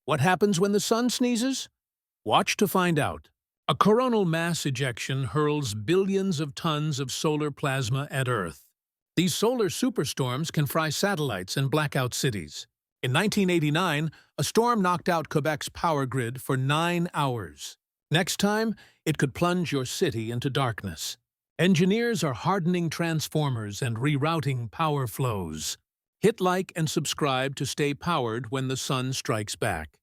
What happens when the sun sneezes? Watch to find out. A coronal mass ejection hurls billions of tons of solar plasma at Earth. These solar superstorms can fry satellites and black out cities. In 1989, a storm knocked out Quebec's power grid for 9 hours. Next time, it could plunge your city into darkness. Engineers are hardening transformers and rerouting power flows. Hit like and subscribe to stay powered when the sun strikes back.